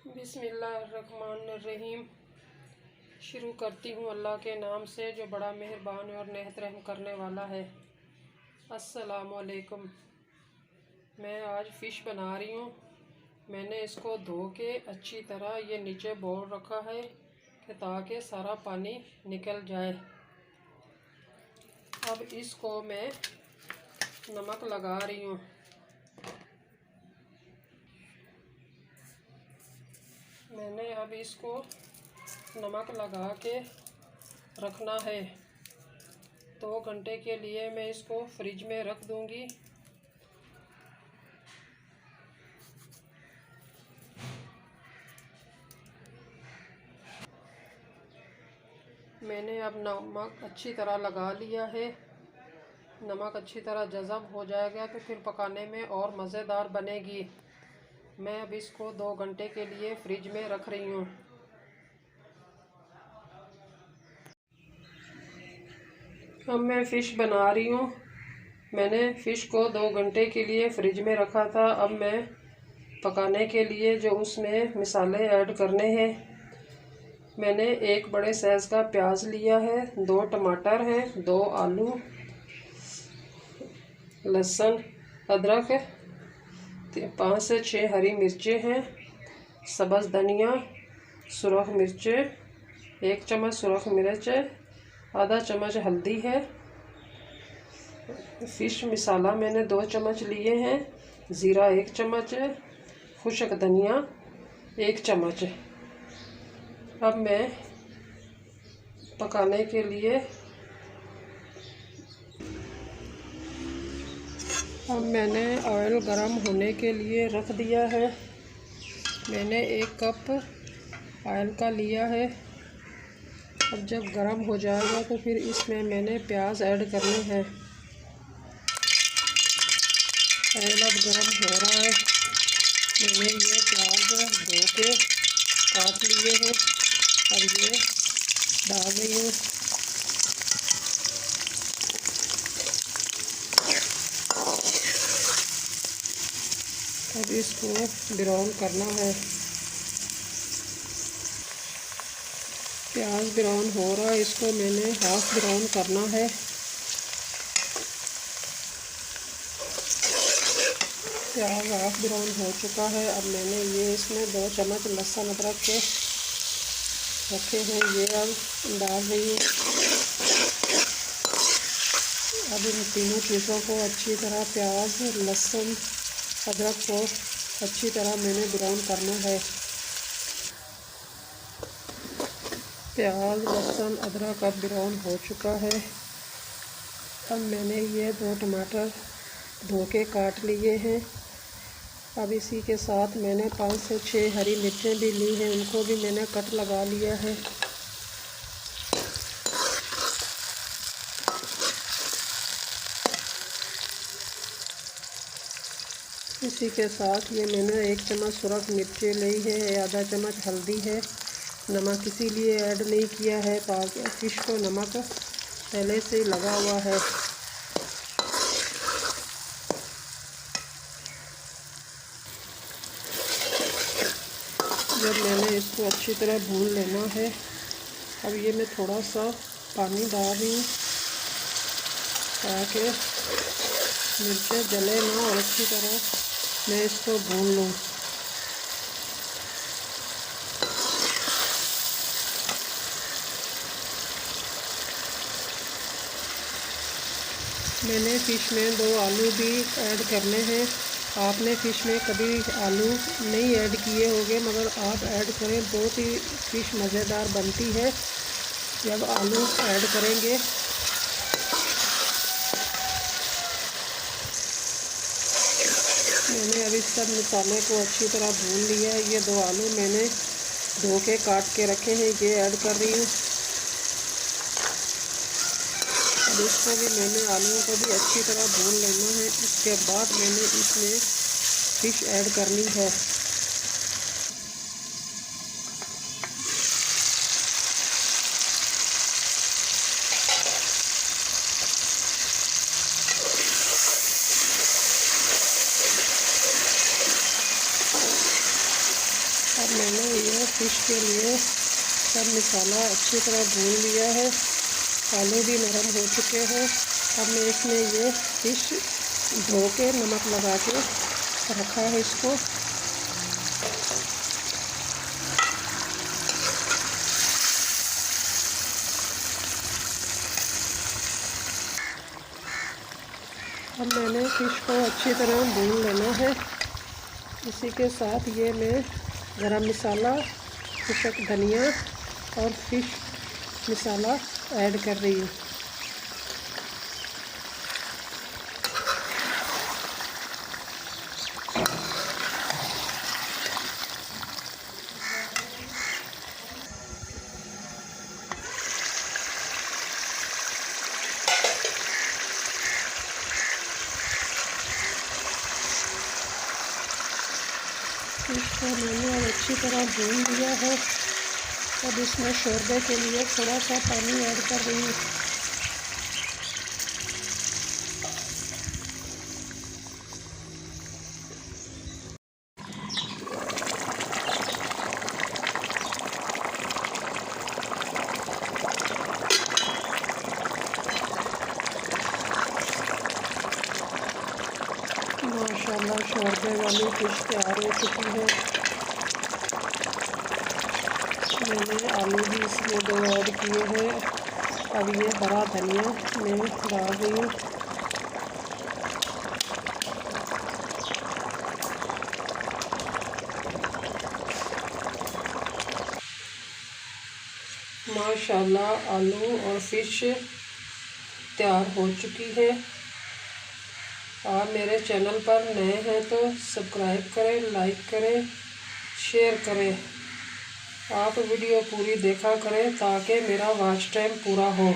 बिस्मिल्लाहिर्रहमानिर्रहीम। शुरू करती हूँ अल्लाह के नाम से जो बड़ा मेहरबान और नेहत रहम करने वाला है। अस्सलामुअलैकुम। मैं आज फ़िश बना रही हूँ। मैंने इसको धो के अच्छी तरह ये नीचे बोल रखा है कि ताकि सारा पानी निकल जाए। अब इसको मैं नमक लगा रही हूँ। मैंने अब इसको नमक लगा के रखना है। 2 घंटे के लिए मैं इसको फ्रिज में रख दूँगी। मैंने अब नमक अच्छी तरह लगा लिया है। नमक अच्छी तरह जज़ब हो जाएगा तो फिर पकाने में और मज़ेदार बनेगी। मैं अब इसको 2 घंटे के लिए फ्रिज में रख रही हूँ। अब मैं फ़िश बना रही हूँ। मैंने फ़िश को 2 घंटे के लिए फ्रिज में रखा था। अब मैं पकाने के लिए जो उसमें मसाले ऐड करने हैं, मैंने 1 बड़े साइज़ का प्याज लिया है, 2 टमाटर हैं, 2 आलू, लहसुन, अदरक, 5 से 6 हरी मिर्चें हैं, सब्ज़ धनिया, सुरख मिर्चें, 1 चम्मच सुरख मिर्च, आधा चम्मच हल्दी है। फ़िश मसाला मैंने 2 चम्मच लिए हैं, ज़ीरा 1 चम्मच, खुश्क धनिया 1 चम्मच। अब मैं पकाने के लिए मैंने ऑयल गरम होने के लिए रख दिया है। मैंने 1 कप ऑयल का लिया है। अब जब गरम हो जाएगा तो फिर इसमें मैंने प्याज ऐड करने हैं। ऑयल अब गरम हो रहा है। मैंने ये प्याज धो के काट लिए हैं। अब ये डाल रही हूँ। अब इसको ब्राउन करना है। प्याज ब्राउन हो रहा है, इसको मैंने हाफ ब्राउन करना है। प्याज हाफ ब्राउन हो चुका है। अब मैंने ये इसमें 2 चम्मच लहसुन अदरक के रखे हैं, ये अब डाल रही हूँ। अब इन तीनों चीज़ों को अच्छी तरह प्याज, लहसुन, अदरक को अच्छी तरह मैंने ब्राउन करना है। प्याज, लहसुन, अदरक अब ब्राउन हो चुका है। अब मैंने ये 2 टमाटर धो के काट लिए हैं। अब इसी के साथ मैंने 5 से 6 हरी मिर्चें भी ली हैं, उनको भी मैंने कट लगा लिया है। इसी के साथ ये मैंने 1 चम्मच सुरख मिर्ची ली है, आधा चम्मच हल्दी है। नमक इसीलिए ऐड नहीं किया है ताकि फ़िश को नमक पहले से लगा हुआ है। जब मैंने इसको अच्छी तरह भून लेना है। अब ये मैं थोड़ा सा पानी डाल रही हूँ ताकि मिर्चें जले ना और अच्छी तरह मैं इसको भून लूँ। मैंने फ़िश में 2 आलू भी ऐड करने हैं। आपने फ़िश में कभी आलू नहीं ऐड किए होंगे, मगर आप ऐड करें, बहुत ही फ़िश मज़ेदार बनती है जब आलू ऐड करेंगे। मैंने अभी सब मसाले को अच्छी तरह भून लिया है। ये 2 आलू मैंने धो के काट के रखे हैं, ये ऐड कर रही हूँ। अब इसको भी मैंने आलूओं को भी अच्छी तरह भून लेना है। इसके बाद मैंने इसमें फ़िश ऐड करनी है। अब मैंने ये फ़िश के लिए सब मसाला अच्छी तरह भून लिया है। आलू भी नरम हो चुके हैं। अब मैं इसमें ये फ़िश धो के नमक लगा के रखा है इसको। अब मैंने फ़िश को अच्छी तरह भून लेना है। इसी के साथ ये मैं गरम मसाला, खुशक धनिया और फ़िश मसाला ऐड कर रही हूँ। फ़िश को मैंने अब अच्छी तरह भून लिया है। अब इसमें शोरबे के लिए थोड़ा सा पानी ऐड कर रही हूँ। माशाल्लाह शोरबे वाली फ़िश तैयार हो चुकी है। मैंने आलू भी इसमें 2 ऐड किए हैं। अब ये हरा धनिया मैं डाल रही हूँ। माशाल्लाह आलू और फ़िश तैयार हो चुकी है। आप मेरे चैनल पर नए हैं तो सब्सक्राइब करें, लाइक करें, शेयर करें। आप वीडियो पूरी देखा करें ताकि मेरा वॉच टाइम पूरा हो।